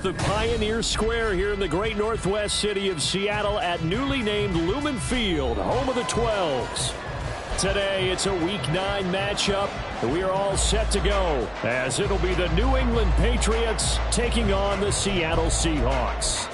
The Pioneer Square here in the great northwest city of Seattle at newly named Lumen Field, home of the 12s. Today, it's a Week 9 matchup. We are all set to go, as it'll be the New England Patriots taking on the Seattle Seahawks.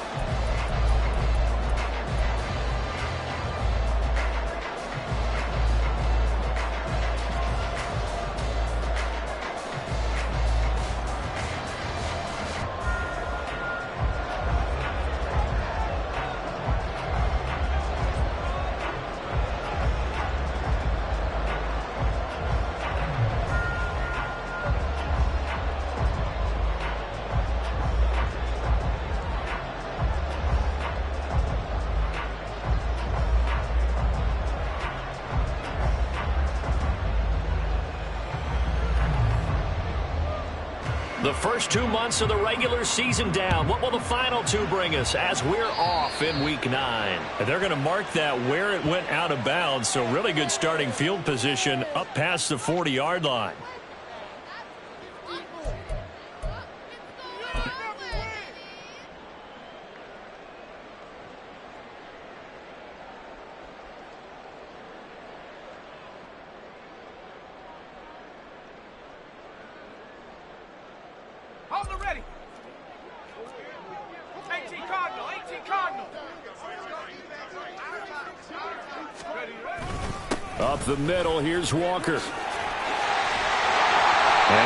The first 2 months of the regular season down. What will the final 2 bring us as we're off in Week 9? And they're going to mark that where it went out of bounds, so really good starting field position up past the 40-yard line. Up the middle, here's Walker. And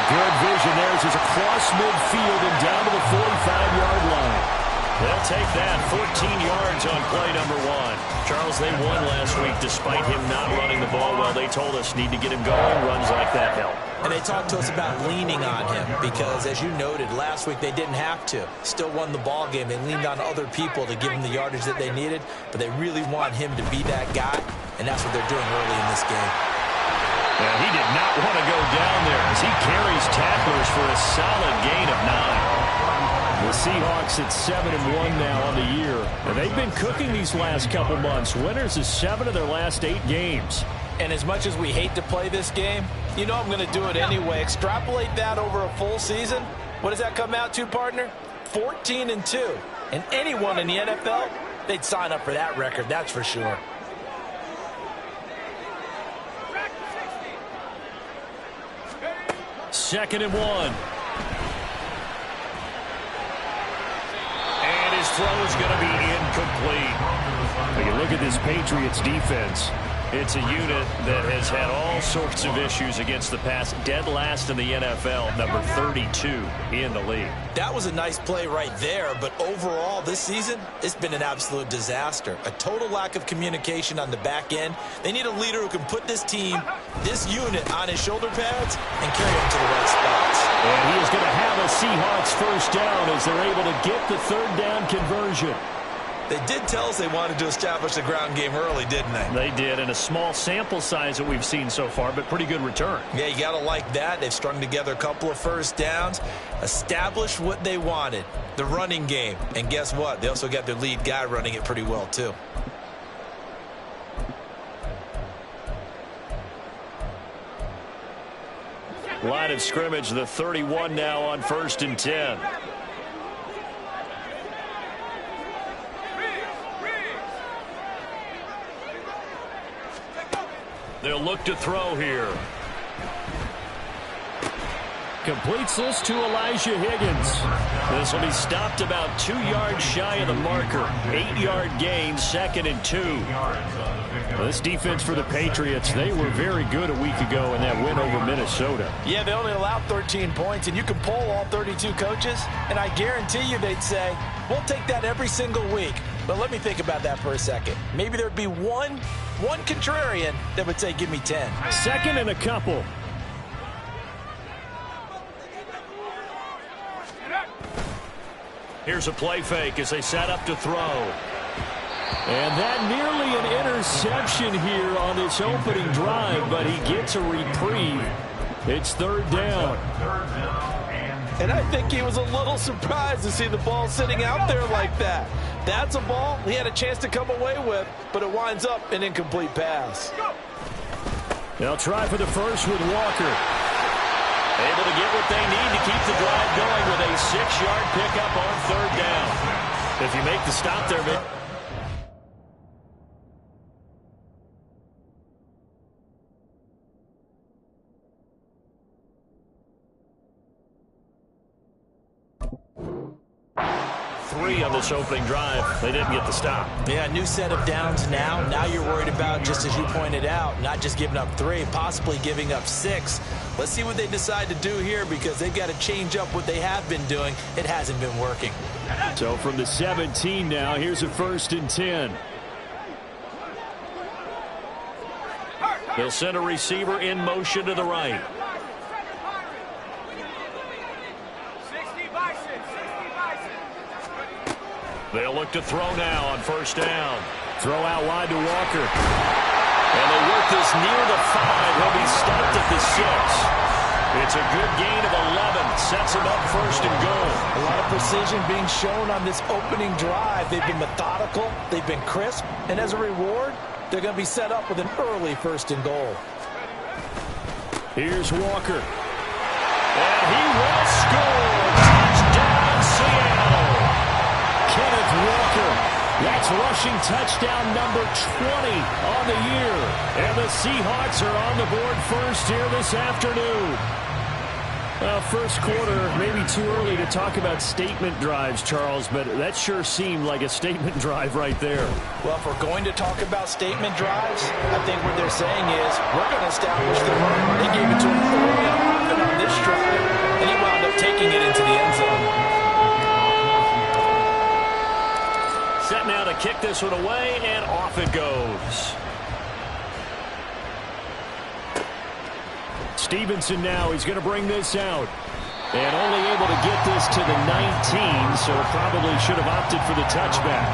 good vision there as he's across midfield and down to the 45-yard line. They'll take that 14 yards on play number 1. Charles, they won last week despite him not running the ball well. They told us need to get him going. Runs like that help. And they talked to us about leaning on him because, as you noted, last week they didn't have to. Still won the ball game. They leaned on other people to give him the yardage that they needed, but they really want him to be that guy, and that's what they're doing early in this game. And he did not want to go down there as he carries tacklers for a solid gain of 9. The Seahawks at 7-1 now on the year. And they've been cooking these last couple months. Winners of 7 of their last 8 games. And as much as we hate to play this game, you know I'm going to do it anyway. Extrapolate that over a full season. What does that come out to, partner? 14-2. And anyone in the NFL, they'd sign up for that record, that's for sure. Second and 1. And his throw is going to be incomplete. When you look at this Patriots defense, it's a unit that has had all sorts of issues against the pass. Dead last in the NFL, number 32 in the league. That was a nice play right there, but overall this season, it's been an absolute disaster. A total lack of communication on the back end. They need a leader who can put this team, this unit, on his shoulder pads and carry them to the right spots. And he is going to have a Seahawks first down as they're able to get the third down conversion. They did tell us they wanted to establish the ground game early, didn't they? They did, and a small sample size that we've seen so far, but pretty good return. Yeah, you got to like that. They've strung together a couple of first downs, established what they wanted, the running game. And guess what? They also got their lead guy running it pretty well, too. Line of scrimmage, the 31 now on 1st and 10. They'll look to throw here. Completes this to Elijah Higgins. This will be stopped about 2 yards shy of the marker. 8-yard gain, 2nd and 2. This defense for the Patriots, they were very good a week ago in that win over Minnesota. Yeah, they only allowed 13 points, and you can poll all 32 coaches, and I guarantee you they'd say, we'll take that every single week. But let me think about that for a second. Maybe there'd be one contrarian that would say, give me 10. 2nd and a couple. Here's a play fake as they set up to throw. And that nearly an interception here on this opening drive, but he gets a reprieve. It's 3rd down. And I think he was a little surprised to see the ball sitting out there like that. That's a ball he had a chance to come away with, but it winds up an incomplete pass. They'll try for the first with Walker. Able to get what they need to keep the drive going with a 6-yard pickup on 3rd down. If you make the stop there, man. On this opening drive, they didn't get the stop. Yeah, new set of downs now. Now you're worried about, just as you pointed out, not just giving up 3, possibly giving up 6. Let's see what they decide to do here, because they've got to change up what they have been doing. It hasn't been working. So from the 17 now, here's a 1st and 10. They'll send a receiver in motion to the right. They'll look to throw now on 1st down. Throw out wide to Walker. And they work this near the 5. He'll be stopped at the 6. It's a good gain of 11. Sets him up 1st and goal. A lot of precision being shown on this opening drive. They've been methodical. They've been crisp. And as a reward, they're going to be set up with an early 1st and goal. Here's Walker. And he will score. Touchdown, Seattle. Kenneth Walker. That's rushing touchdown number 20 on the year. And the Seahawks are on the board first here this afternoon. First quarter, maybe too early to talk about statement drives, Charles, but that sure seemed like a statement drive right there. Well, if we're going to talk about statement drives, I think what they're saying is we're going to establish the run. They gave it to him early and often on this drive, and he wound up taking it into the end zone. Set now to kick this one away, and off it goes. Stevenson now, he's going to bring this out. And only able to get this to the 19, so probably should have opted for the touchback.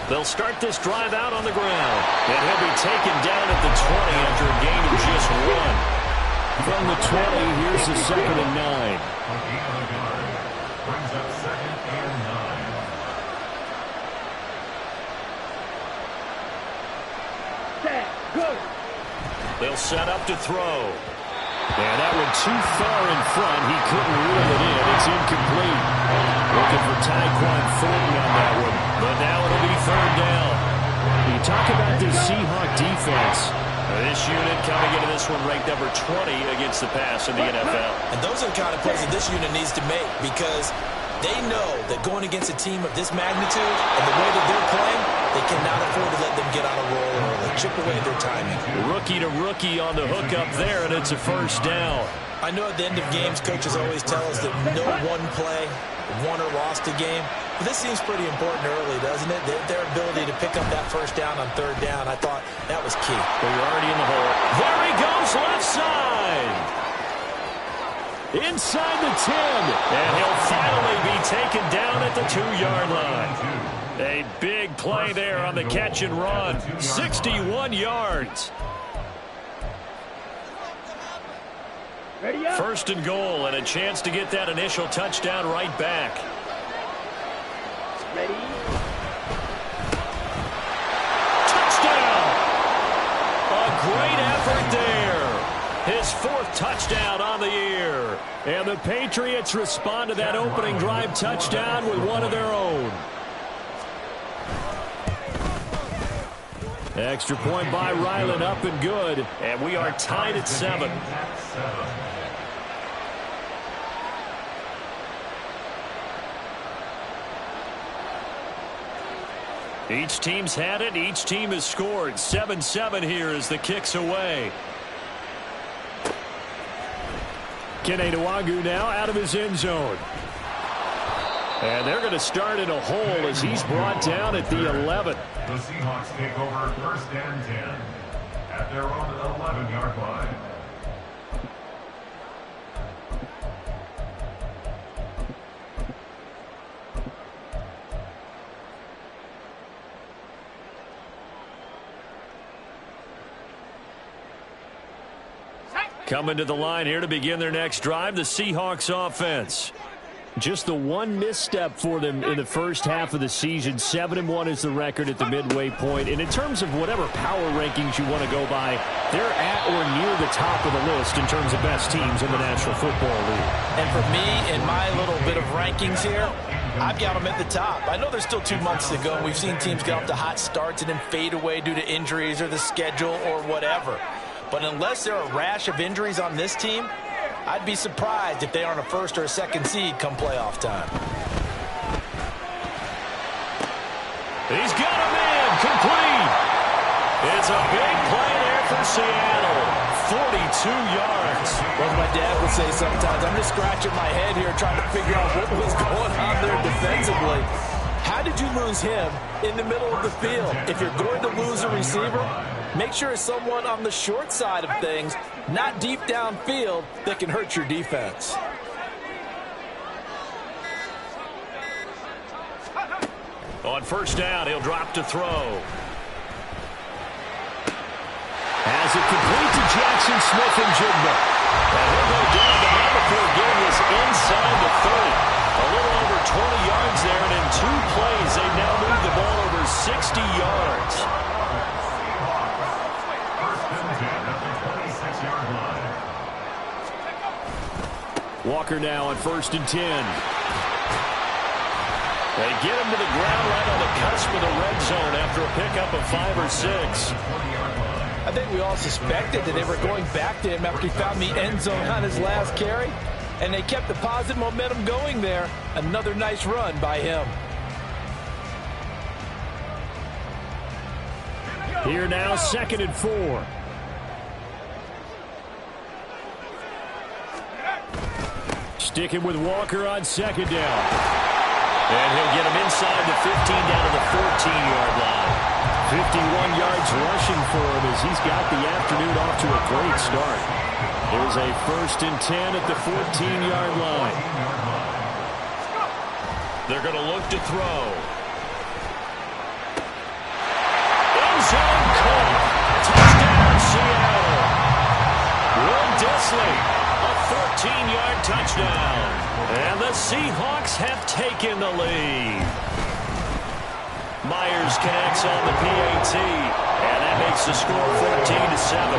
They'll start this drive out on the ground. And he'll be taken down at the 20 after a gain of just 1. From the 20, here's the 2nd and 9. Brings up 2nd and 9. Good. They'll set up to throw. And that one too far in front. He couldn't reel it in. It's incomplete. Looking for Tyquan Thornton on that one. But now it'll be 3rd down. You talk about this Seahawk defense. This unit coming into this one ranked number 20 against the pass in the NFL. And those are the kind of plays that this unit needs to make, because they know that going against a team of this magnitude and the way that they're playing, they cannot afford to let them get on a roll early. Chip away their timing. Rookie to rookie on the hook up there, and it's a 1st down. I know at the end of games, coaches always tell us that no one play won or lost a game. But this seems pretty important early, doesn't it? Their ability to pick up that 1st down on 3rd down, I thought that was key. Well, you're already in the hole. There he goes, left side. Inside the 10. And he'll finally be taken down at the 2-yard line. A big play there on the catch and run. 61 yards. 1st and goal, and a chance to get that initial touchdown right back. Ready? Touchdown! A great effort there. His 4th touchdown on the year. And the Patriots respond to that opening drive touchdown with one of their own. Extra point by Ryland, up and good. And we are tied at 7. Each team's had it. Each team has scored. 7-7 here as the kick's away. Kene Nwagu now out of his end zone. And they're going to start in a hole as he's brought down at the 11. The Seahawks take over 1st and 10 at their own 11-yard line. Coming to the line here to begin their next drive, the Seahawks offense. Just the one misstep for them in the first half of the season. 7-1 is the record at the midway point. And in terms of whatever power rankings you want to go by, they're at or near the top of the list in terms of best teams in the National Football League. And for me, in my little bit of rankings here, I've got them at the top. I know there's still 2 months to go, and we've seen teams get off to hot starts and then fade away due to injuries or the schedule or whatever. But unless there are a rash of injuries on this team, I'd be surprised if they aren't a first or a second seed come playoff time. He's got him in, complete. It's a big play there for Seattle. 42 yards. Well, my dad would say sometimes, I'm just scratching my head here trying to figure out what was going on there defensively. How did you lose him in the middle of the field? If you're going to lose a receiver, make sure it's someone on the short side of things, not deep downfield, that can hurt your defense. On first down, he'll drop to throw. Has it complete to Jackson Smith-Njigba. And he'll go down the line before getting this inside the 30. A little over 20 yards there, and in 2 plays, they've now moved the ball over 60 yards. Walker now on 1st and 10. They get him to the ground right on the cusp of the red zone after a pickup of 5 or 6. I think we all suspected that they were going back to him after he found the end zone on his last carry, and they kept the positive momentum going there. Another nice run by him. Here now, 2nd and 4. Sticking with Walker on 2nd down. And he'll get him inside the 15 down to the 14-yard line. 51 yards rushing for him as he's got the afternoon off to a great start. Here's a 1st and 10 at the 14-yard line. They're going to look to throw. End zone caught. Touchdown, Seattle. Will Dissly, a 14-yard touchdown. And the Seahawks have taken the lead. Myers connects on the PAT, and that makes the score 14-7.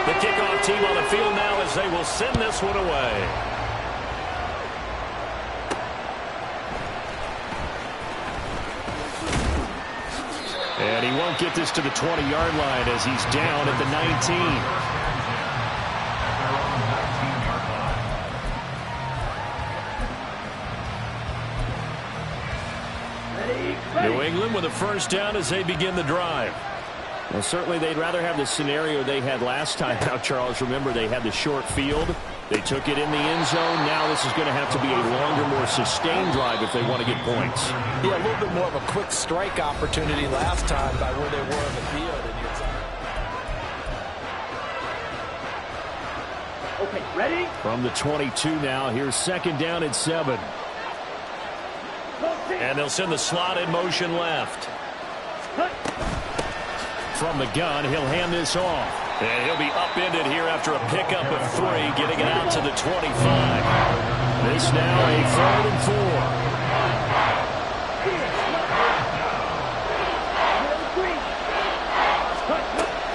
The kickoff team on the field now as they will send this one away. And he won't get this to the 20-yard line as he's down at the 19. New England with a 1st down as they begin the drive. Well, certainly they'd rather have the scenario they had last time out, Charles. Remember, they had the short field. They took it in the end zone. Now this is going to have to be a longer, more sustained drive if they want to get points. Yeah, a little bit more of a quick strike opportunity last time by where they were in the field. Okay, ready? From the 22 now, here's 2nd down and 7. And they'll send the slot in motion left. From the gun, he'll hand this off. And he'll be upended here after a pickup of 3, getting it out to the 25. This now a 3rd and 4.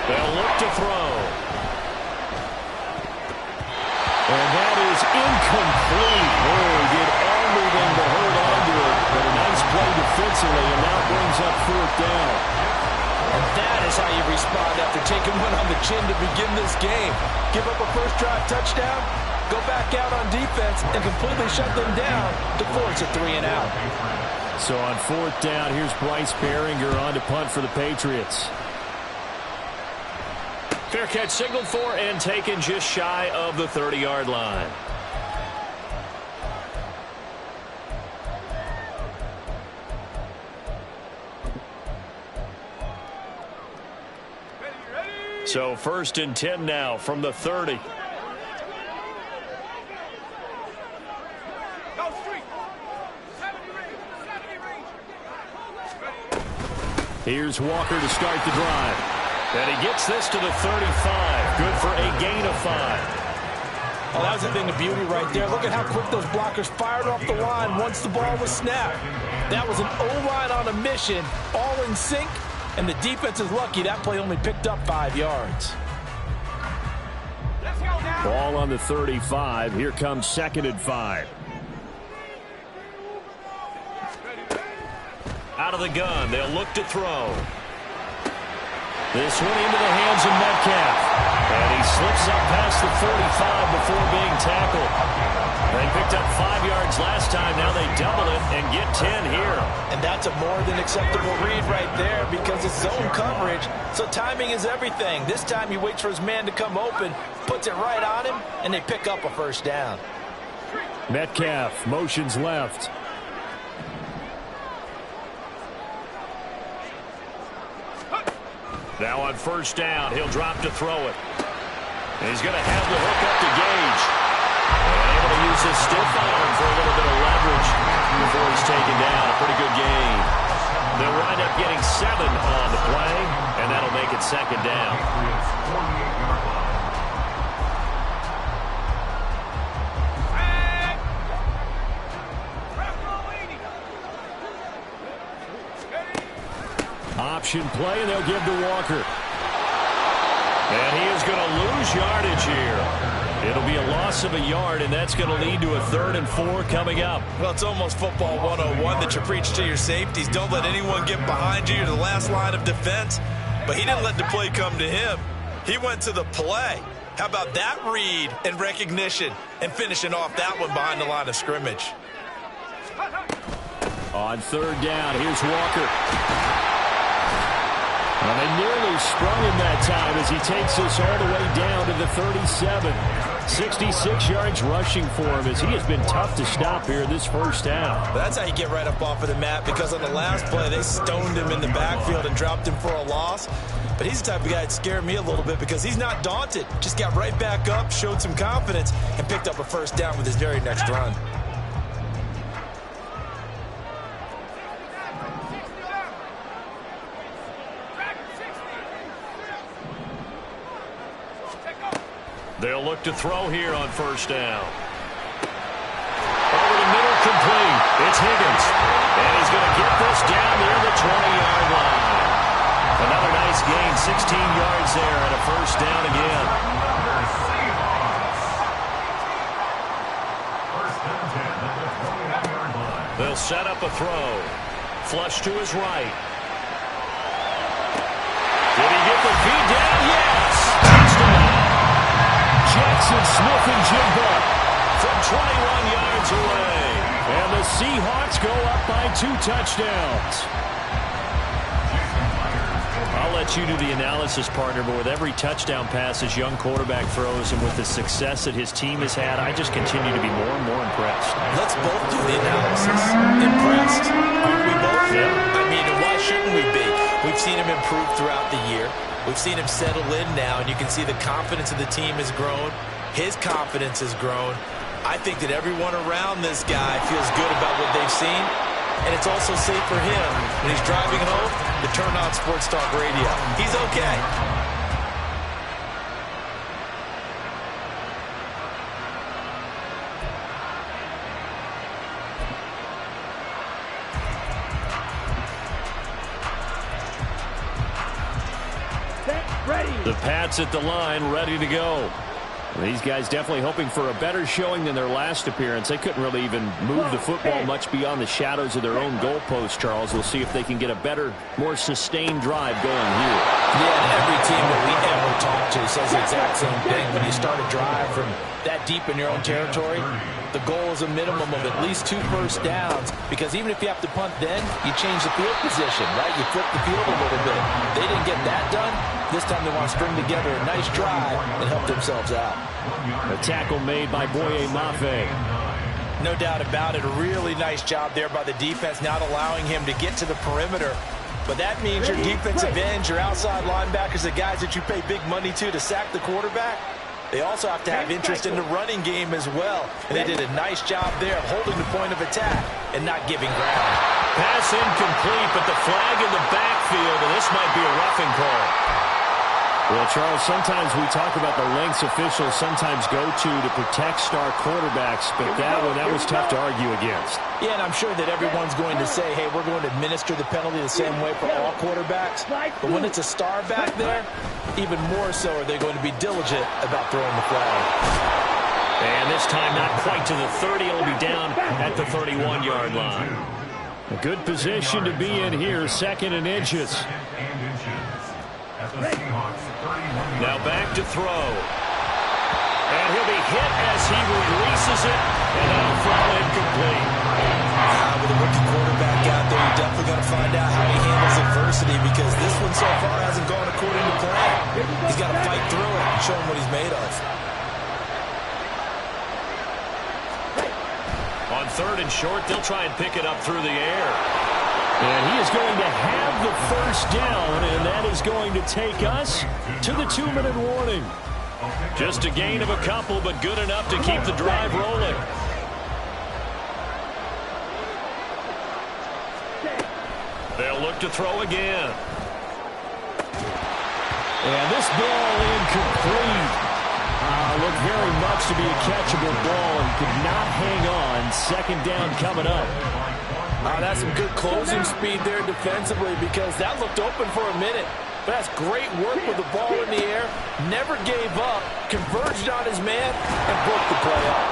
They'll look to throw. And that is incomplete. Oh, he did everything to hold on to it. But a nice play defensively, and now brings up 4th down. And that is how you respond after taking one on the chin to begin this game. Give up a first drive touchdown, go back out on defense, and completely shut them down to force a 3 and out. So on 4th down, here's Bryce Behringer on to punt for the Patriots. Fair catch signaled for and taken just shy of the 30-yard line. So 1st and 10 now from the 30. Here's Walker to start the drive. And he gets this to the 35. Good for a gain of 5. Oh, that was a thing of beauty right there. Look at how quick those blockers fired off the line once the ball was snapped. That was an O-line on a mission, all in sync, and the defense is lucky that play only picked up 5 yards. Ball on the 35. Here comes 2nd and 5. Out of the gun. They'll look to throw. This one into the hands of Metcalf. And he slips up past the 45 before being tackled. They picked up 5 yards last time. Now they double it and get 10 here. And that's a more than acceptable read right there because it's zone coverage. So timing is everything. This time he waits for his man to come open, puts it right on him, and they pick up a first down. Metcalf motions left. Now on first down, he'll drop to throw it. And he's going to have the hook up to Gage. And able to use his stiff arm for a little bit of leverage before he's taken down. A pretty good gain. They'll wind up getting 7 on the play, and that'll make it 2nd down. Option play, and they'll give to Walker. And he is going to lose yardage here. It'll be a loss of a yard, and that's going to lead to a 3rd and 4 coming up. Well, it's almost football 101 that you preach to your safeties. Don't let anyone get behind you. You're the last line of defense. But he didn't let the play come to him. He went to the play. How about that read and recognition and finishing off that one behind the line of scrimmage? On 3rd down, here's Walker. And they nearly sprung him that time as he takes us all the way down to the 37. 66 yards rushing for him as he has been tough to stop here this first half. That's how you get right up off of the mat, because on the last play they stoned him in the backfield and dropped him for a loss. But he's the type of guy that scared me a little bit because he's not daunted. Just got right back up, showed some confidence, and picked up a first down with his very next run. They'll look to throw here on first down. Over the middle, complete. It's Higgins. And he's going to get this down near the 20-yard line. Another nice gain, 16 yards there, and a first down again. They'll set up a throw. Flush to his right. Did he get the feed down? Yes! Touchdown! Jackson Smith and Jigba from 21 yards away. And the Seahawks go up by 2 touchdowns. I'll let you do the analysis, partner, but with every touchdown pass his young quarterback throws and with the success that his team has had, I just continue to be more and more impressed. Let's both do the analysis. Impressed. Aren't we both? Yeah. I mean, why shouldn't we be? We've seen him improve throughout the year. We've seen him settle in now, and you can see the confidence of the team has grown. His confidence has grown. I think that everyone around this guy feels good about what they've seen, and it's also safe for him when he's driving home to turn on Sports Talk Radio. He's okay. The Pats at the line, ready to go. These guys definitely hoping for a better showing than their last appearance. They couldn't really even move the football much beyond the shadows of their own goalpost, Charles. We'll see if they can get a better, more sustained drive going here. Yeah, and every team that we ever talk to says the exact same thing. When you start a drive from that deep in your own territory, the goal is a minimum of at least 2 first downs, because even if you have to punt then, you change the field position, right? You flip the field a little bit. They didn't get that done. This time they want to string together a nice drive and help themselves out. A tackle made by Boye Mafe. No doubt about it. A really nice job there by the defense, not allowing him to get to the perimeter. But that means your defensive ends, your outside linebackers, the guys that you pay big money to sack the quarterback, they also have to have interest in the running game as well. And they did a nice job there of holding the point of attack and not giving ground. Pass incomplete, but the flag in the backfield, and this might be a roughing call. Well, Charles, sometimes we talk about the lengths officials sometimes go to protect star quarterbacks, but that was tough to argue against. Yeah, and I'm sure that everyone's going to say, hey, we're going to administer the penalty the same way for all quarterbacks. But when it's a star back there, even more so are they going to be diligent about throwing the flag. And this time not quite to the 30. It'll be down at the 31-yard line. A good position to be in here, second and inches. Now back to throw. And he'll be hit as he releases it, and that'll fall incomplete. With a rookie quarterback out there, you're definitely going to find out how he handles adversity, because this one so far hasn't gone according to plan. He's got to fight through it and show him what he's made of. On third and short, they'll try and pick it up through the air. And he is going to have the first down, and that is going to take us to the 2-minute warning. Just a gain of a couple, but good enough to keep the drive rolling. They'll look to throw again. And this ball incomplete. Looked very much to be a catchable ball and could not hang on. Second down coming up. That's some good closing speed there defensively, because that looked open for a minute. But that's great work with the ball in the air. Never gave up, converged on his man, and broke the play up.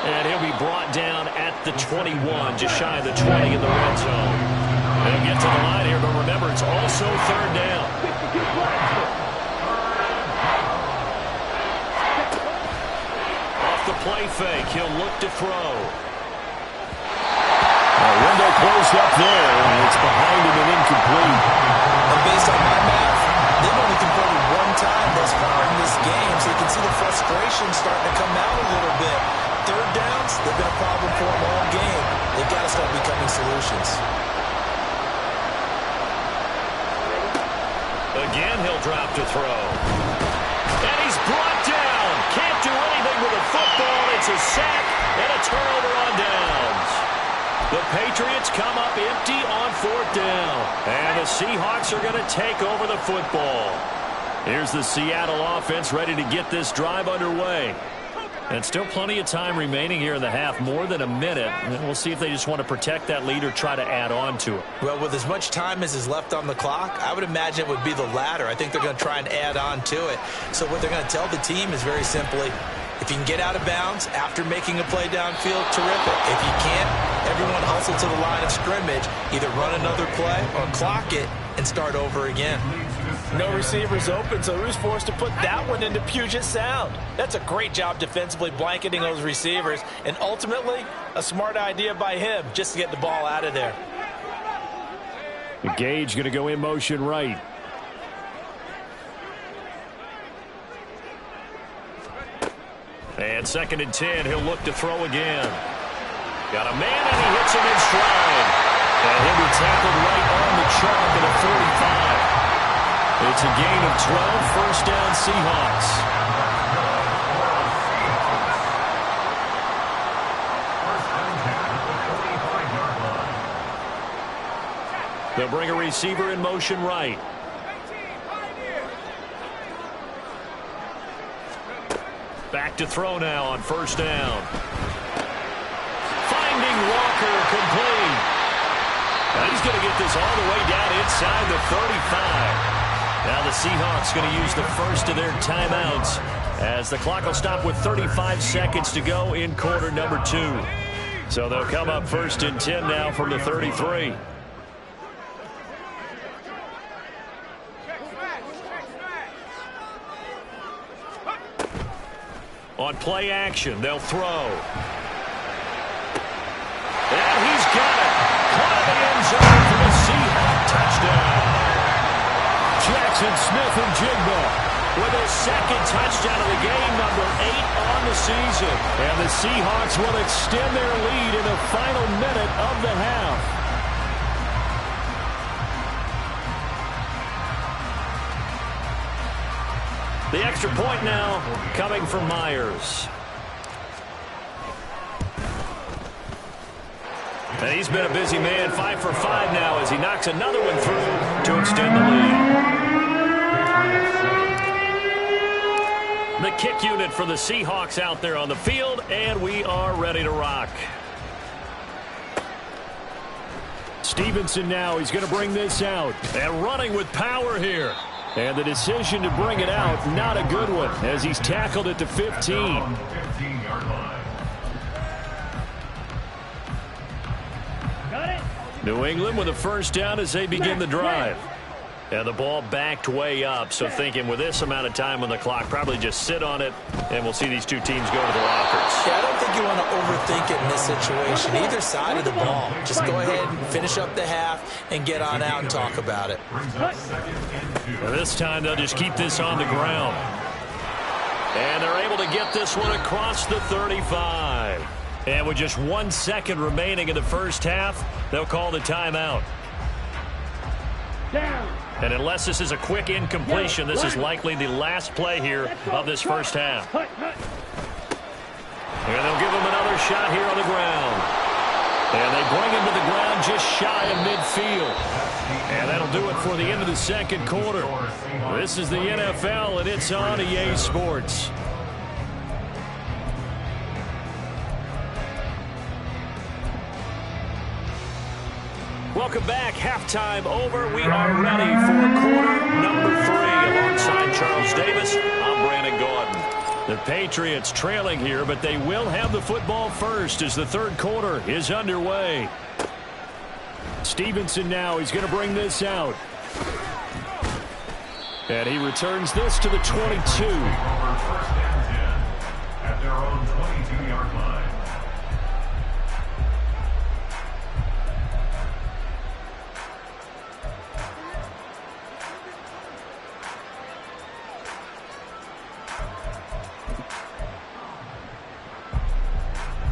And he'll be brought down at the 21, just shy of the 20 in the red zone. They'll get to the line here, but remember, it's also third down. Off the play fake, he'll look to throw. Window closed up there, and it's behind him and incomplete. And based on my math, they've only converted one time thus far in this game, so you can see the frustration starting to come out a little bit. Third downs, they've been a problem for them all game. They've got to start becoming solutions. Again, he'll drop to throw. And he's brought down. Can't do anything with a football. It's a sack and a turnover on downs. The Patriots come up empty on fourth down. And the Seahawks are going to take over the football. Here's the Seattle offense ready to get this drive underway. And still plenty of time remaining here in the half, more than a minute. And we'll see if they just want to protect that lead or try to add on to it. Well, with as much time as is left on the clock, I would imagine it would be the latter. I think they're going to try and add on to it. So what they're going to tell the team is very simply, if you can get out of bounds after making a play downfield, terrific. If you can't, everyone hustle to the line of scrimmage, either run another play or clock it and start over again. No receivers open, so who's forced to put that one into Puget Sound? That's a great job defensively blanketing those receivers, and ultimately a smart idea by him just to get the ball out of there. Gage going to go in motion right. And second and 10, he'll look to throw again. Got a man, and he hits him in stride. And he'll be tackled right on the chalk at a 45. It's a gain of 12, first down Seahawks. They'll bring a receiver in motion right. Back to throw now on first down. Finding Walker, complete. Now he's going to get this all the way down inside the 35. Now the Seahawks going to use the first of their timeouts as the clock will stop with 35 seconds to go in quarter number 2. So they'll come up first and 10 now from the 33. On play action, they'll throw. And he's got it. Caught in the end zone for the Seahawk touchdown. Jackson Smith and Jigba with a second touchdown of the game, number 8 on the season. And the Seahawks will extend their lead in the final minute of the half. The extra point now coming from Myers. And he's been a busy man, 5 for 5 now as he knocks another one through to extend the lead. The kick unit for the Seahawks out there on the field, and we are ready to rock. Stevenson now, he's going to bring this out. And running with power here. And the decision to bring it out, not a good one, as he's tackled it to 15. 15-yard line. Got it. New England with a first down as they begin the drive. And the ball backed way up, so thinking with this amount of time on the clock, probably just sit on it, and we'll see these two teams go to the lockers. Yeah, I don't think you want to overthink it in this situation. Either side of the ball. Just go ahead and finish up the half and get on out and talk about it. And this time they'll just keep this on the ground. And they're able to get this one across the 35. And with just 1 second remaining in the first half, they'll call the timeout. Down. And unless this is a quick incompletion, this is likely the last play here of this first half. And they'll give him another shot here on the ground. And they bring him to the ground just shy of midfield. And that'll do it for the end of the second quarter. This is the NFL, and it's on EA Sports. Welcome back. Halftime over. We are ready for quarter number 3. Alongside Charles Davis, I'm Brandon Gordon. The Patriots trailing here, but they will have the football first as the third quarter is underway. Stevenson now, he's going to bring this out. And he returns this to the 22. First and 10 at their own 22-yard line.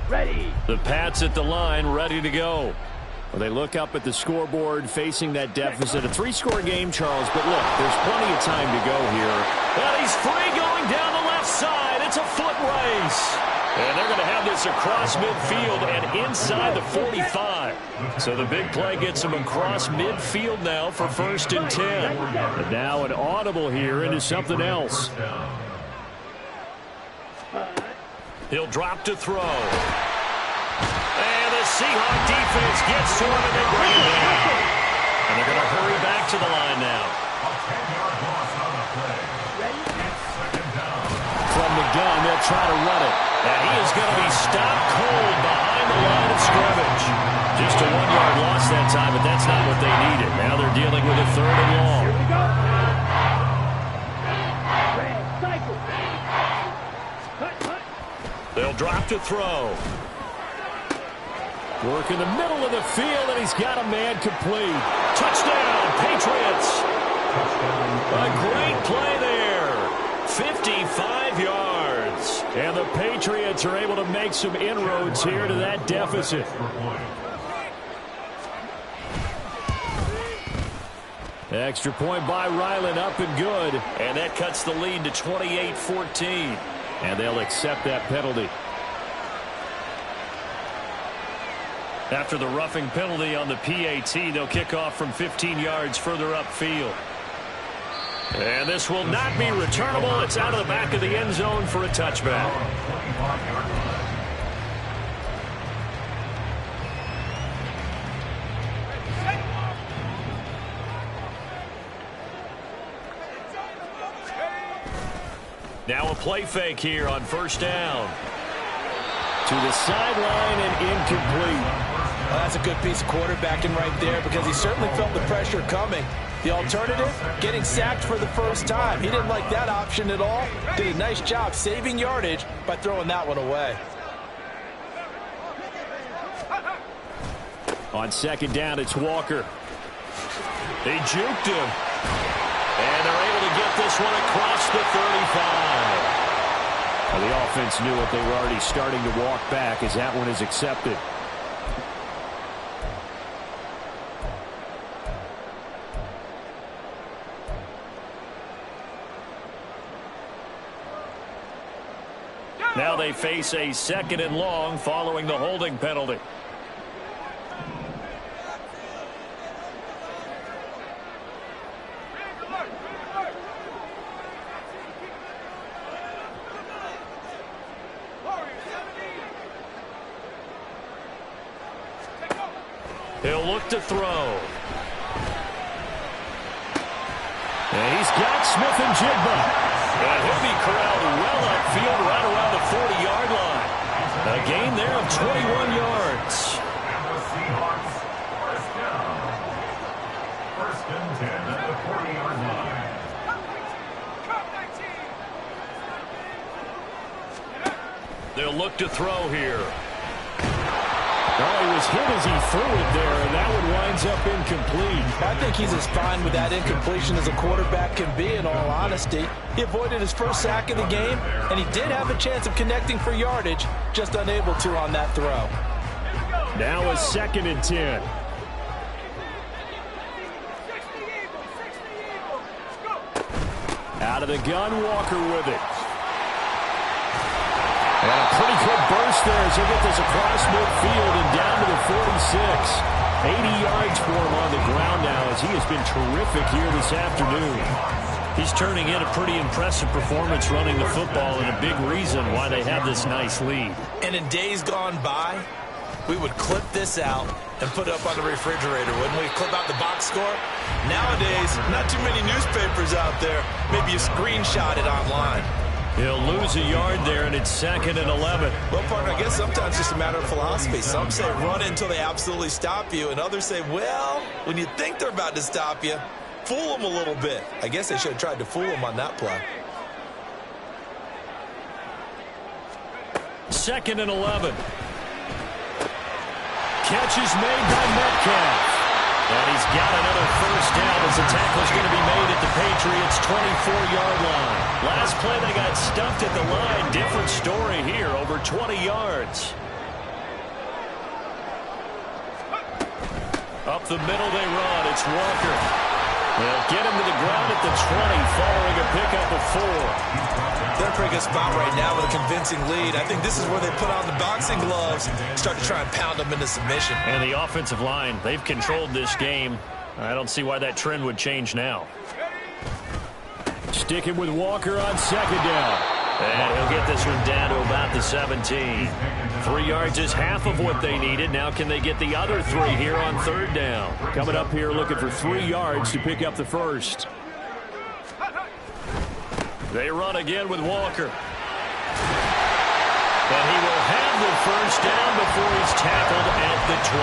Ready. The Pats at the line, ready to go. Well, they look up at the scoreboard facing that deficit. A 3-score game, Charles, but look, there's plenty of time to go here. And he's free going down the left side. It's a foot race. And they're going to have this across midfield and inside the 45. So the big play gets him across midfield now for 1st and 10. And now an audible here into something else. He'll drop to throw. And the Seahawk defense gets to him and they bring him down. And they're going to hurry back to the line now. From the gun, they'll try to run it. And he is going to be stopped cold behind the line of scrimmage. Just a 1-yard loss that time, but that's not what they needed. Now they're dealing with a 3rd and long. Here we go. Red cycle. Cut. They'll drop to throw. Work in the middle of the field, and he's got a man complete. Touchdown, Patriots. A great play there. 55 yards. And the Patriots are able to make some inroads here to that deficit. Extra point by Ryland, up and good. And that cuts the lead to 28-14. And they'll accept that penalty. After the roughing penalty on the PAT, they'll kick off from 15 yards further upfield. And this will not be returnable. It's out of the back of the end zone for a touchback. Now a play fake here on 1st down. To the sideline and incomplete. Well, that's a good piece of quarterbacking right there because he certainly felt the pressure coming. The alternative, getting sacked for the first time. He didn't like that option at all. Did a nice job saving yardage by throwing that one away. On 2nd down, it's Walker. They juked him. And they're able to get this one across the 35. Well, the offense knew it. They were already starting to walk back as that one is accepted. Now they face a 2nd and long following the holding penalty. look to throw. And he's got Smith and Jigba. And he'll be corralled well upfield right around the 40-yard line. A gain there of 21 yards. And the Seahawks, first down. First and 10 at the 40-yard line. They'll look to throw here. Oh, he was hit as he threw it there, and that one winds up incomplete. I think he's as fine with that incompletion as a quarterback can be, in all honesty. He avoided his first sack of the game, and he did have a chance of connecting for yardage, just unable to on that throw. Now a 2nd and 10. Out of the gun, Walker with it. And a pretty good burst there as he gets this across midfield and down to the 46. 80 yards for him on the ground now as he has been terrific here this afternoon. He's turning in a pretty impressive performance running the football, and a big reason why they have this nice lead. And in days gone by, we would clip this out and put it up on the refrigerator, wouldn't we? Clip out the box score. Nowadays, not too many newspapers out there. Maybe you screenshot it online. He'll lose a yard there, and it's 2nd and 11. Well, partner, I guess sometimes it's just a matter of philosophy. Some say run until they absolutely stop you, and others say, well, when you think they're about to stop you, fool them a little bit. I guess they should have tried to fool them on that play. 2nd and 11. Catch is made by Metcalf. And he's got another first down as the tackle's going to be made at the Patriots' 24-yard line. Last play, they got stuffed at the line. Different story here, over 20 yards. Up the middle they run. It's Walker. They'll get him to the ground at the 20, following a pickup of 4. They're in a pretty good spot right now with a convincing lead. I think this is where they put on the boxing gloves, start to try and pound them into submission. And the offensive line, they've controlled this game. I don't see why that trend would change now. Sticking with Walker on 2nd down. And he'll get this one down to about the 17. 3 yards is half of what they needed. Now can they get the other 3 here on 3rd down? Coming up here looking for 3 yards to pick up the first. They run again with Walker. And he will have the first down before he's tackled at the 12.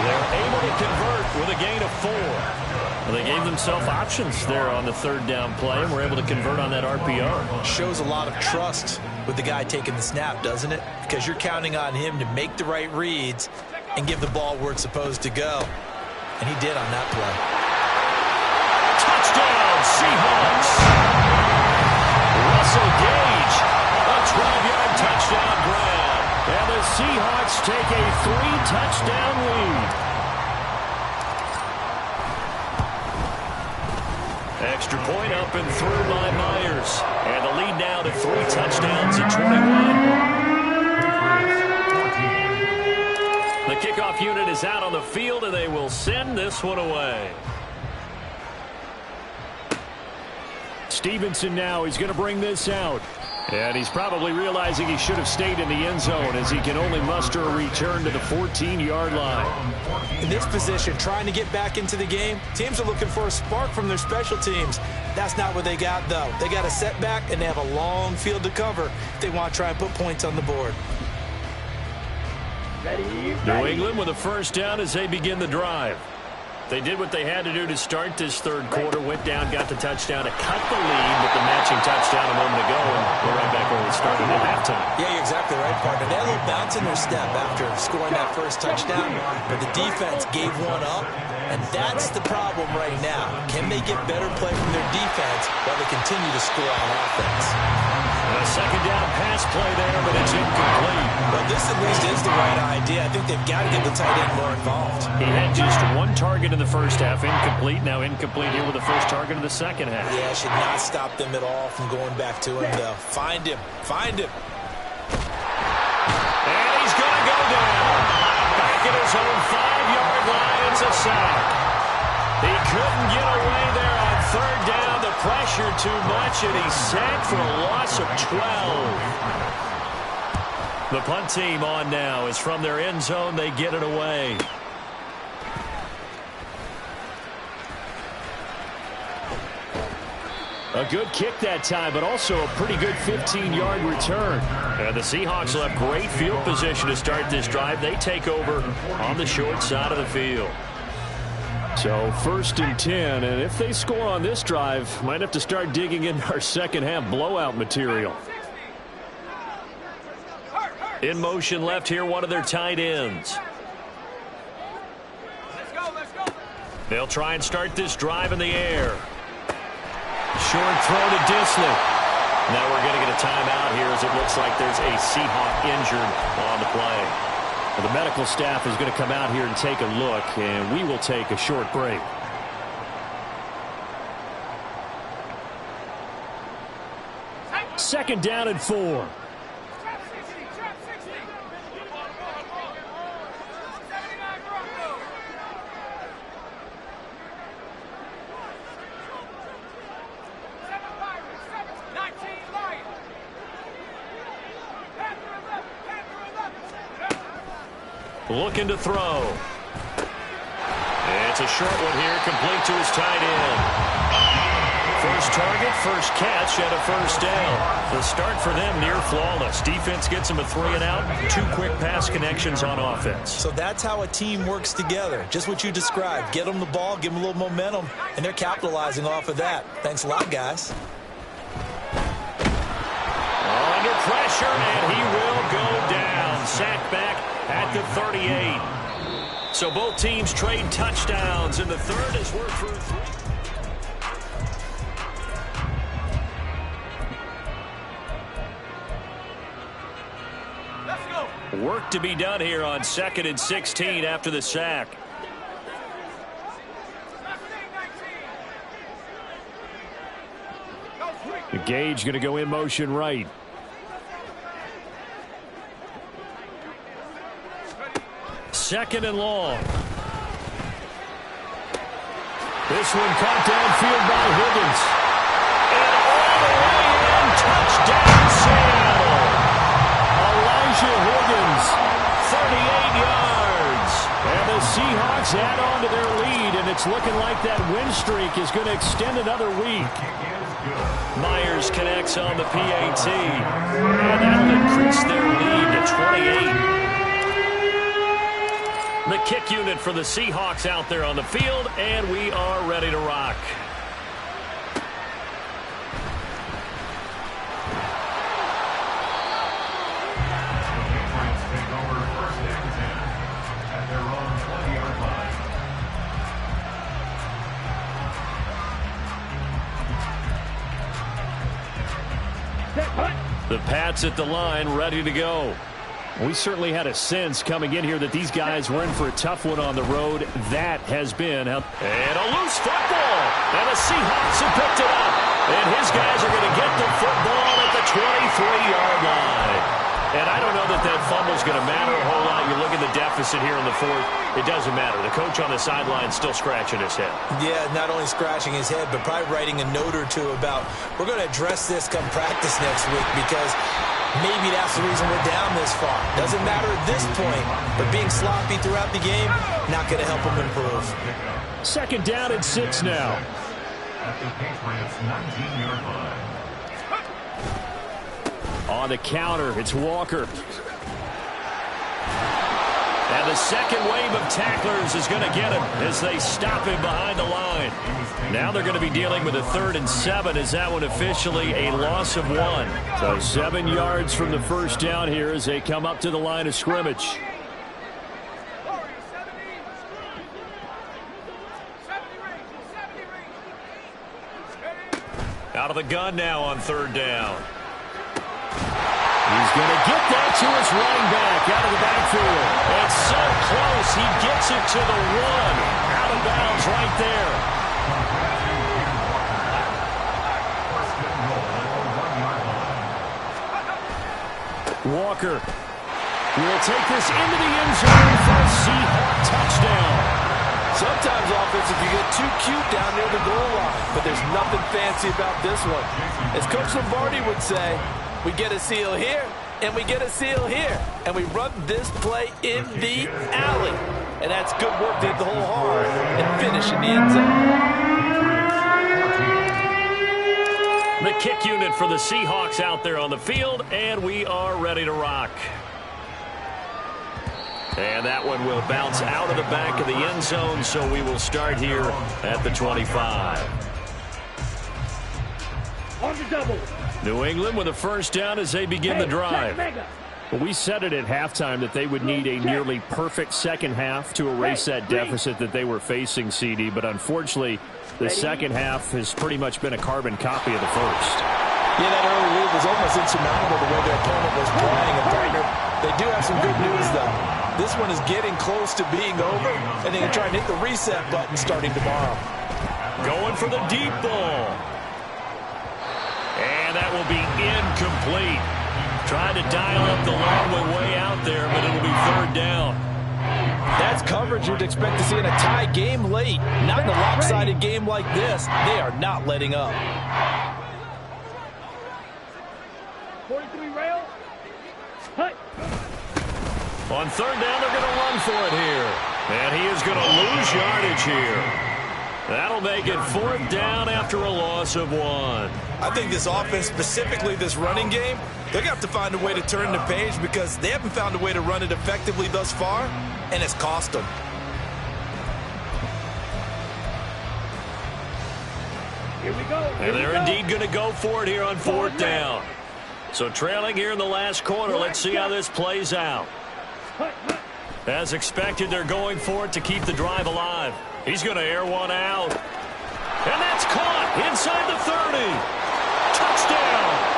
They're able to convert with a gain of 4. Well, they gave themselves options there on the 3rd down play, and were able to convert on that RPO. Shows a lot of trust with the guy taking the snap, doesn't it? Because you're counting on him to make the right reads and give the ball where it's supposed to go. And he did on that play. Touchdown, Seahawks! Russell Gage, a 12-yard touchdown grab. And the Seahawks take a 3-touchdown lead. Extra point up and through by Myers. And the lead now to 3 touchdowns at 21. The kickoff unit is out on the field, and they will send this one away. Stevenson now, he's going to bring this out. And he's probably realizing he should have stayed in the end zone as he can only muster a return to the 14-yard line. In this position, trying to get back into the game, teams are looking for a spark from their special teams. That's not what they got, though. They got a setback, and they have a long field to cover if they want to try and put points on the board. New England with a first down as they begin the drive. They did what they had to do to start this 3rd quarter, went down, got the touchdown to cut the lead, but the matching touchdown a moment ago, and we're right back where we started at halftime. Yeah, you're exactly right, partner. They had a little bounce in their step after scoring that first touchdown, but the defense gave one up, and that's the problem right now. Can they get better play from their defense while they continue to score on offense? And a 2nd down pass play there, but it's incomplete. Well, this at least is the right idea. I think they've got to get the tight end more involved. He had just 1 target in the first half, incomplete. Now incomplete here with the first target in the second half. Yeah, should not stop them at all from going back to him, though. Find him. Find him. And he's going to go down. Back at his own 5-yard line. It's a sack. He couldn't get away there on 3rd down. The pressure too much, and he's sacked for a loss of 12. The punt team on now is from their end zone. They get it away. A good kick that time, but also a pretty good 15-yard return. And the Seahawks will have great field position to start this drive. They take over on the short side of the field. So 1st and 10, and if they score on this drive, might have to start digging in our second-half blowout material. In motion left here, one of their tight ends. They'll try and start this drive in the air. Short throw to Disley. Now we're going to get a timeout here as it looks like there's a Seahawk injured on the play. The medical staff is going to come out here and take a look, and we will take a short break. Second down and 4. Looking to throw. It's a short one here, complete to his tight end. First target, first catch, and a first down. The start for them near flawless. Defense gets them a 3 and out. 2 quick pass connections on offense. So that's how a team works together. Just what you described. Get them the ball, give them a little momentum, and they're capitalizing off of that. Thanks a lot, guys. Under pressure, and he will go down. Sacked back at the 38. So both teams trade touchdowns in the third as we're through 3. Let's go. Work to be done here on 2nd and 16 after the sack. The Gage going to go in motion right. Second and long. This one caught downfield by Higgins. And all the way in, touchdown Seattle. Elijah Higgins, 38 yards. And the Seahawks add on to their lead, and it's looking like that win streak is going to extend another week. Myers connects on the PAT, and that'll increase their lead to 28. The kick unit for the Seahawks out there on the field, and we are ready to rock. Take over 1st and 10 at their own 20-yard line. The Pats at the line, ready to go. We certainly had a sense coming in here that these guys were in for a tough one on the road. That has been. And a loose football. And the Seahawks have picked it up. And his guys are going to get the football at the 23-yard line. And I don't know that that fumble's going to matter a whole lot. You look at the deficit here in the 4th. It doesn't matter. The coach on the sideline is still scratching his head. Yeah, not only scratching his head, but probably writing a note or two about, we're going to address this come practice next week because maybe that's the reason we're down this far. Doesn't matter at this point, but being sloppy throughout the game, not going to help them improve. Second down and 6 now. At the Patriots' 19-yard line. On the counter, it's Walker. And the second wave of tacklers is going to get him as they stop him behind the line. Now they're going to be dealing with a 3rd and 7 as that one officially a loss of 1. So 7 yards from the first down here as they come up to the line of scrimmage. Out of the gun now on 3rd down. He's going to get that to his running back out of the backfield. It's so close. He gets it to the 1. Out of bounds right there. Walker will take this into the end zone for a Seahawk touchdown. Sometimes offensive, you get too cute down near the goal line, but there's nothing fancy about this one. As Coach Lombardi would say, we get a seal here, and we get a seal here, and we run this play in the alley. And that's good work to hit the hole hard and finish in the end zone. kick unit for the Seahawks out there on the field, and we are ready to rock. And that one will bounce out of the back of the end zone, so we will start here at the 25. On the double. New England with a first down as they begin the drive. We said it at halftime that they would need a nearly perfect second half to erase that deficit that they were facing, CD. But unfortunately, the second half has pretty much been a carbon copy of the first. Yeah, that early lead was almost insurmountable the way their opponent was playing. And partner, they do have some good news, though. This one is getting close to being over, and they can try and hit the reset button starting tomorrow. Going for the deep ball. And that will be incomplete. Trying to dial up the long way out there, but it'll be third down. That's coverage you'd expect to see in a tie game late. Not in a lopsided game like this. They are not letting up. 43 rail. Hut. On third down, they're going to run for it here. And he is going to lose yardage here. That'll make it fourth down after a loss of 1. I think this offense, specifically this running game, they're going to have to find a way to turn the page because they haven't found a way to run it effectively thus far, and it's cost them. Here we go. And they're indeed going to go for it here on fourth down. So trailing here in the last quarter, let's see how this plays out. As expected, they're going for it to keep the drive alive. He's going to air one out. And that's caught inside the 30. Touchdown.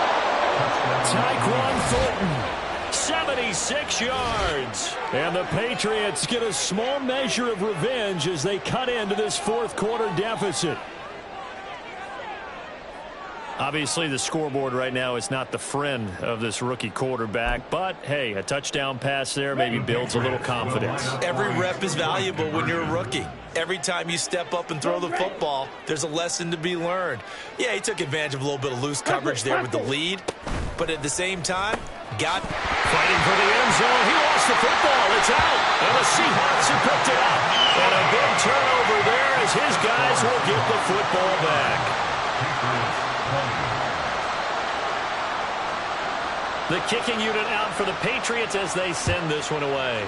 Tyquan Thornton, 76 yards. And the Patriots get a small measure of revenge as they cut into this fourth quarter deficit. Obviously, the scoreboard right now is not the friend of this rookie quarterback. But, hey, a touchdown pass there maybe builds a little confidence. Every rep is valuable when you're a rookie. Every time you step up and throw the football, there's a lesson to be learned. Yeah, he took advantage of a little bit of loose coverage there with the lead. But at the same time, got fighting for the end zone. He lost the football. It's out. And the Seahawks have picked it up. And a big turnover there as his guys will get the football back. The kicking unit out for the Patriots as they send this one away.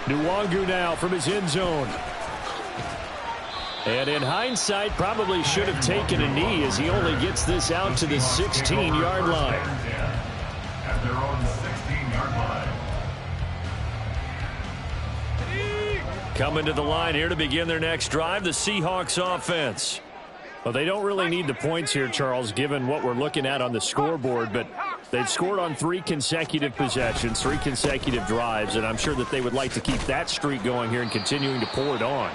Nwangu now from his end zone. And in hindsight, probably should have taken a knee as he only gets this out to the 16-yard line. At their own 16-yard line. Coming to the line here to begin their next drive, the Seahawks offense. Well, they don't really need the points here, Charles, given what we're looking at on the scoreboard, but they've scored on 3 consecutive possessions, 3 consecutive drives, and I'm sure that they would like to keep that streak going here and continuing to pour it on.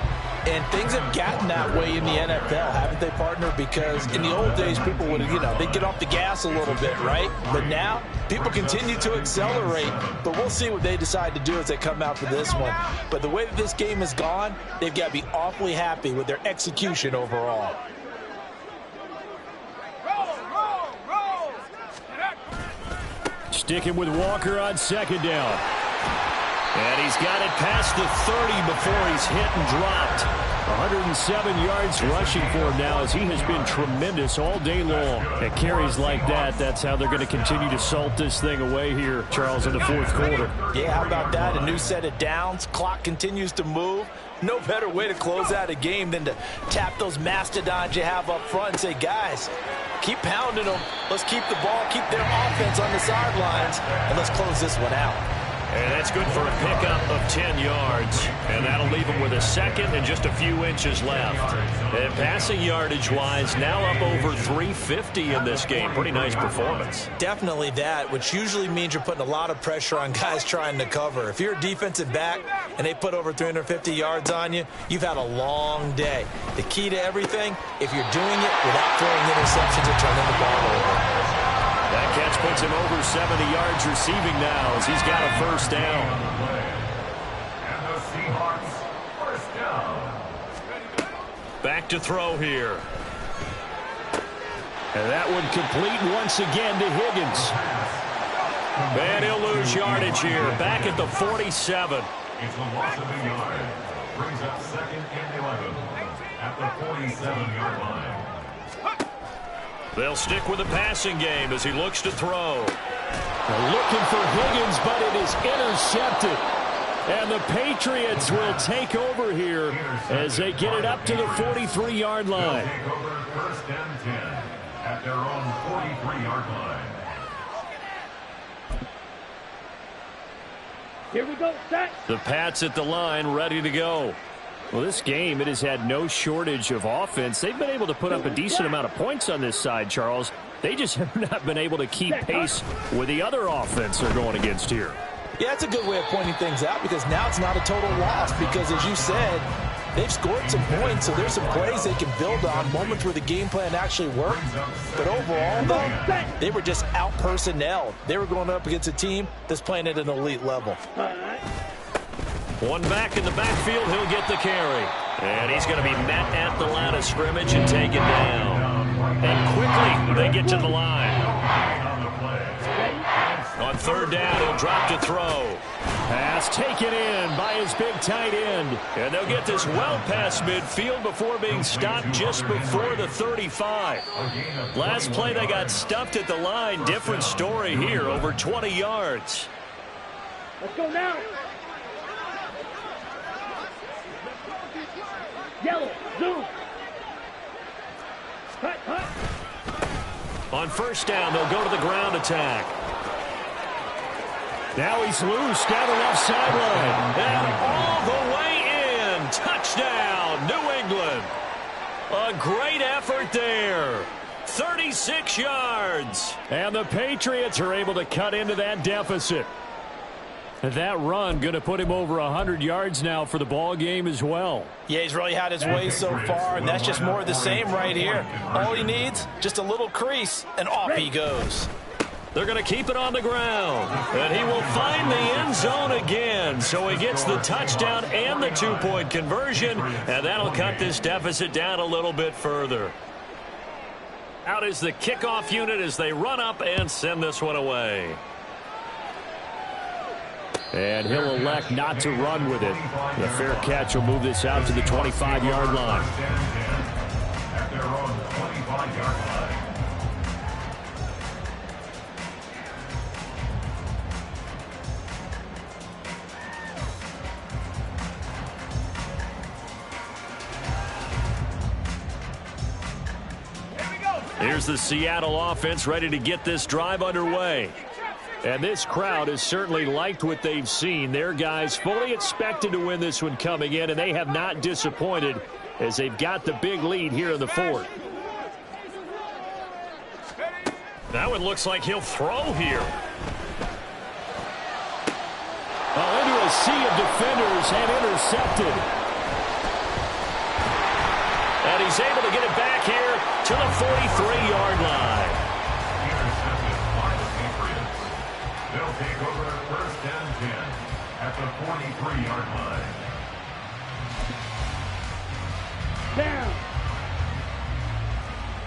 And things have gotten that way in the NFL, haven't they, partner? Because in the old days, people would, they'd get off the gas a little bit, right? But now, people continue to accelerate, but we'll see what they decide to do as they come out for this one. But the way that this game has gone, they've got to be awfully happy with their execution overall. Sticking with Walker on second down. And he's got it past the 30 before he's hit and dropped. 107 yards rushing for him now as he has been tremendous all day long. At carries like that, that's how they're going to continue to salt this thing away here, Charles, in the fourth quarter. Yeah, how about that? A new set of downs. Clock continues to move. No better way to close out a game than to tap those mastodons you have up front and say, guys, keep pounding them. Let's keep the ball, keep their offense on the sidelines, and let's close this one out. And that's good for a pickup of 10 yards. And that'll leave them with a second and just a few inches left. And passing yardage-wise, now up over 350 in this game. Pretty nice performance. Definitely that, which usually means you're putting a lot of pressure on guys trying to cover. If you're a defensive back and they put over 350 yards on you, you've had a long day. The key to everything, if you're doing it without throwing interceptions or turning the ball over. That catch puts him over 70 yards receiving now as he's got a first down. And the Seahawks first down. Back to throw here. And that one complete once again to Higgins. And he'll lose yardage here. Back at the 47. It's a loss of a yard. Brings up second and 11. At the 47-yard line. They'll stick with the passing game as he looks to throw. Looking for Higgins, but it is intercepted. And the Patriots will take over here as they get it up to the 43-yard line. They'll take over 1st and 10 at their own 43-yard line. Here we go, set. The Pats at the line, ready to go. Well, this game, it has had no shortage of offense. They've been able to put up a decent amount of points on this side, Charles. They just have not been able to keep pace with the other offense they're going against here. Yeah, it's a good way of pointing things out because now it's not a total loss because, as you said, they've scored some points, so there's some plays they can build on, moments where the game plan actually worked. But overall, though, they were just out-personnelled. They were going up against a team that's playing at an elite level. One back in the backfield, he'll get the carry. And he's going to be met at the line of scrimmage and taken down. And quickly, they get to the line. On 3rd down, he'll drop to throw. Pass taken in by his big tight end. And they'll get this well past midfield before being stopped just before the 35. Last play, they got stuffed at the line. Different story here, over 20 yards. Let's go now. Yellow, zoom. Cut. On 1st down, they'll go to the ground attack. Now he's loose down the left sideline. And all the way in. Touchdown, New England. A great effort there. 36 yards. And the Patriots are able to cut into that deficit. That run going to put him over 100 yards now for the ball game as well. Yeah, he's really had his way so far, and that's just more of the same right here. All he needs, just a little crease, and off he goes. They're going to keep it on the ground. And he will find the end zone again. So he gets the touchdown and the 2-point conversion. And that'll cut this deficit down a little bit further. Out is the kickoff unit as they run up and send this one away. And he'll elect not to run with it. The fair catch will move this out to the 25-yard line. At their own 25-yard line. Here's the Seattle offense ready to get this drive underway. And this crowd has certainly liked what they've seen. Their guys fully expected to win this one coming in, and they have not disappointed as they've got the big lead here in the 4th. That one looks like he'll throw here. Into a sea of defenders and intercepted. And he's able to get it back here to the 43-yard line. Intercepted by the Patriots. They'll take over 1st and 10 at the 43-yard line. Down.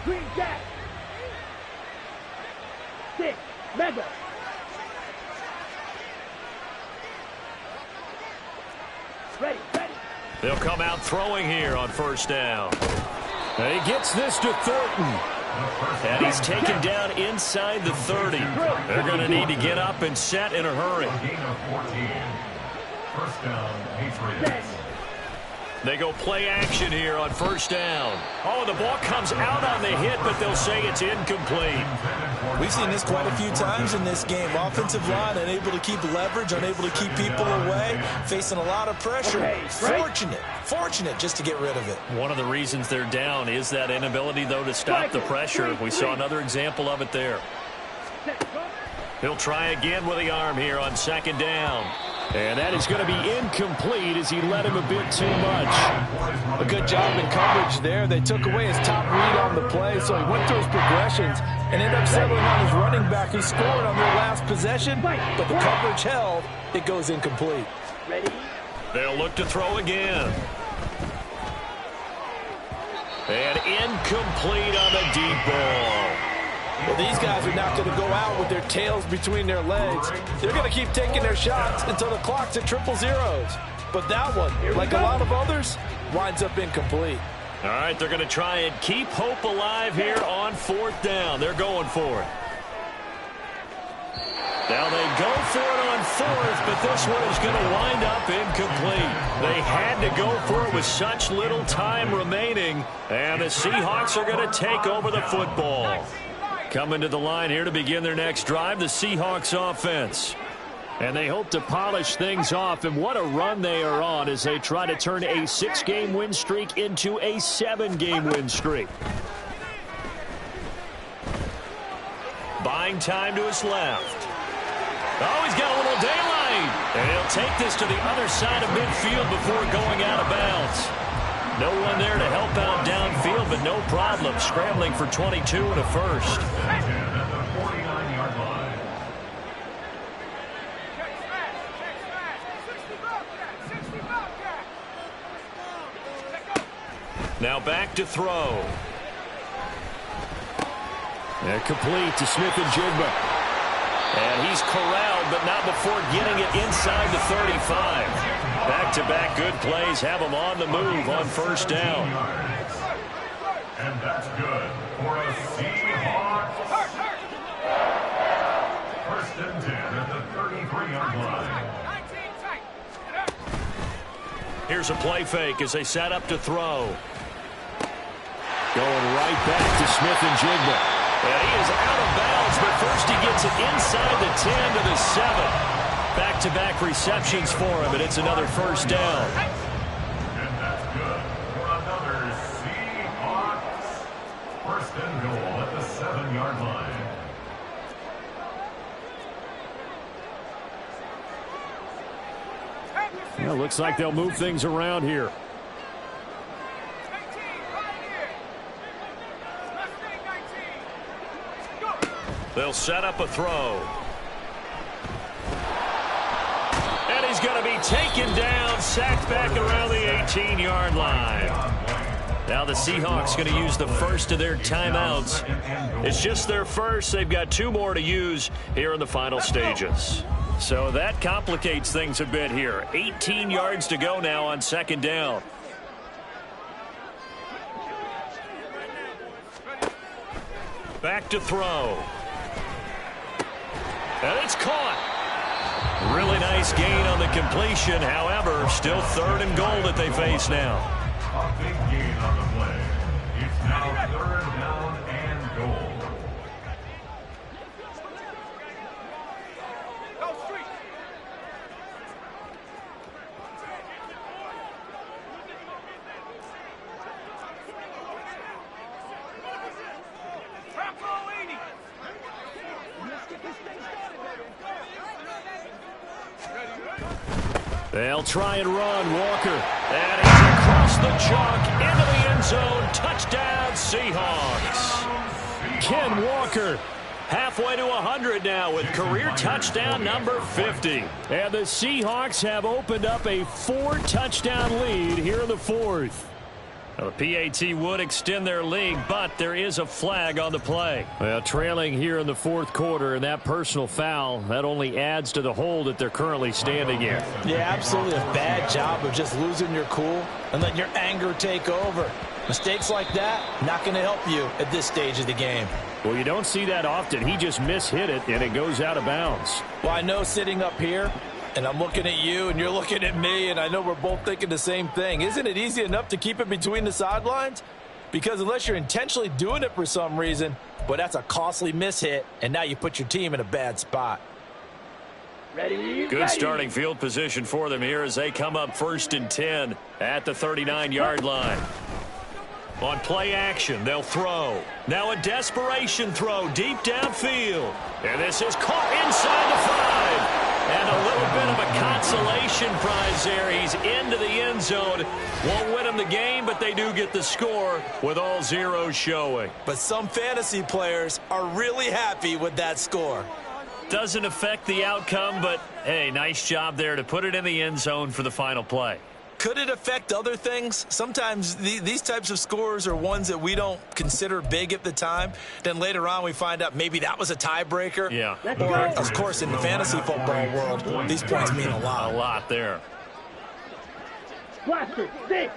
Green jack. 6. Mega. Ready. They'll come out throwing here on 1st down. And he gets this to Thornton. And he's taken down inside the 30. They're going to need to get up and set in a hurry. Gain of 14. 1st down, Patriots. They go play action here on 1st down. Oh, the ball comes out on the hit, but they'll say it's incomplete. We've seen this quite a few times in this game. Offensive line unable to keep leverage, unable to keep people away, facing a lot of pressure. Fortunate just to get rid of it. One of the reasons they're down is that inability, though, to stop the pressure. We saw another example of it there. He'll try again with the arm here on 2nd down. And that is going to be incomplete as he led him a bit too much. A good job in coverage there. They took away his top read on the play, so he went through his progressions and ended up settling on his running back who scored on their last possession, but the coverage held. It goes incomplete. Ready. They'll look to throw again. And incomplete on the deep ball. Well, these guys are not going to go out with their tails between their legs. They're going to keep taking their shots until the clock's at 000. But that one, like a lot of others, winds up incomplete. All right, they're going to try and keep hope alive here on 4th down. They're going for it. Now they go for it on 4th, but this one is going to wind up incomplete. They had to go for it with such little time remaining, and the Seahawks are going to take over the football. Coming to the line here to begin their next drive, the Seahawks offense. And they hope to polish things off, and what a run they are on as they try to turn a 6-game win streak into a 7-game win streak. Buying time to his left. Oh, he's got a little daylight. And he'll take this to the other side of midfield before going out of bounds. No one there to help out downfield, but no problem. Scrambling for 22 and a first. Now back to throw. And complete to Smith-Njigba. And he's corralled, but not before getting it inside the 35. Back-to-back good plays have him on the move on 1st down. And that's good for a Seahawks. 1st and 10 at the 33-yard line. Here's a play fake as they set up to throw. Going right back to Smith-Njigba. And he is out of bounds, but first he gets it inside the 10 to the 7. Back-to-back receptions for him, and it's another 1st down. And that's good for another Seahawks. 1st and goal at the 7-yard line. Well, looks like they'll move things around here. They'll set up a throw. And he's going to be taken down, sacked back around the 18-yard line. Now the Seahawks going to use the first of their timeouts. It's just their first. They've got 2 more to use here in the final stages. So that complicates things a bit here. 18 yards to go now on 2nd down. Back to throw. And it's caught. Really nice gain on the completion. However, still 3rd and goal that they face now. A big gain on the play. It's now 3rd down and goal. They'll try and run. Walker. And he's across the chalk into the end zone. Touchdown, Seahawks. Ken Walker halfway to 100 now with career touchdown number 50. And the Seahawks have opened up a 4-touchdown lead here in the 4th. Now, the PAT would extend their lead, but there is a flag on the play. Well, trailing here in the 4th quarter, and that personal foul, that only adds to the hole that they're currently standing in. Yeah, absolutely a bad job of just losing your cool and letting your anger take over. Mistakes like that, not going to help you at this stage of the game. Well, you don't see that often. He just mishit it, and it goes out of bounds. Well, I know sitting up here, and I'm looking at you, and you're looking at me, and I know we're both thinking the same thing. Isn't it easy enough to keep it between the sidelines? Because unless you're intentionally doing it for some reason, but that's a costly mishit, and now you put your team in a bad spot. Good starting field position for them here as they come up 1st and 10 at the 39-yard line. On play action, they'll throw. Now a desperation throw deep downfield. And this is caught inside the 5. And a little bit of a consolation prize there. He's into the end zone. Won't win him the game, but they do get the score with all zeros showing. But some fantasy players are really happy with that score. Doesn't affect the outcome, but, hey, nice job there to put it in the end zone for the final play. Could it affect other things? Sometimes these types of scores are ones that we don't consider big at the time. Then later on we find out maybe that was a tiebreaker. Yeah. Or, of course, in the fantasy football world, these points mean a lot. A lot there. Blaster, 6.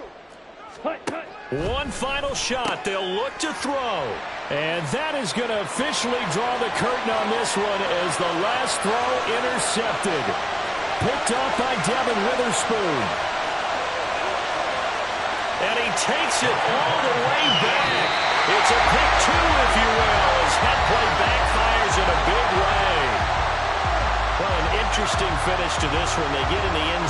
One final shot. They'll look to throw. And that is going to officially draw the curtain on this one as the last throw intercepted. Picked off by Devin Witherspoon. And he takes it all the way back. It's a pick two, if you will, as that play backfires in a big way. Well, an interesting finish to this one. They get in the end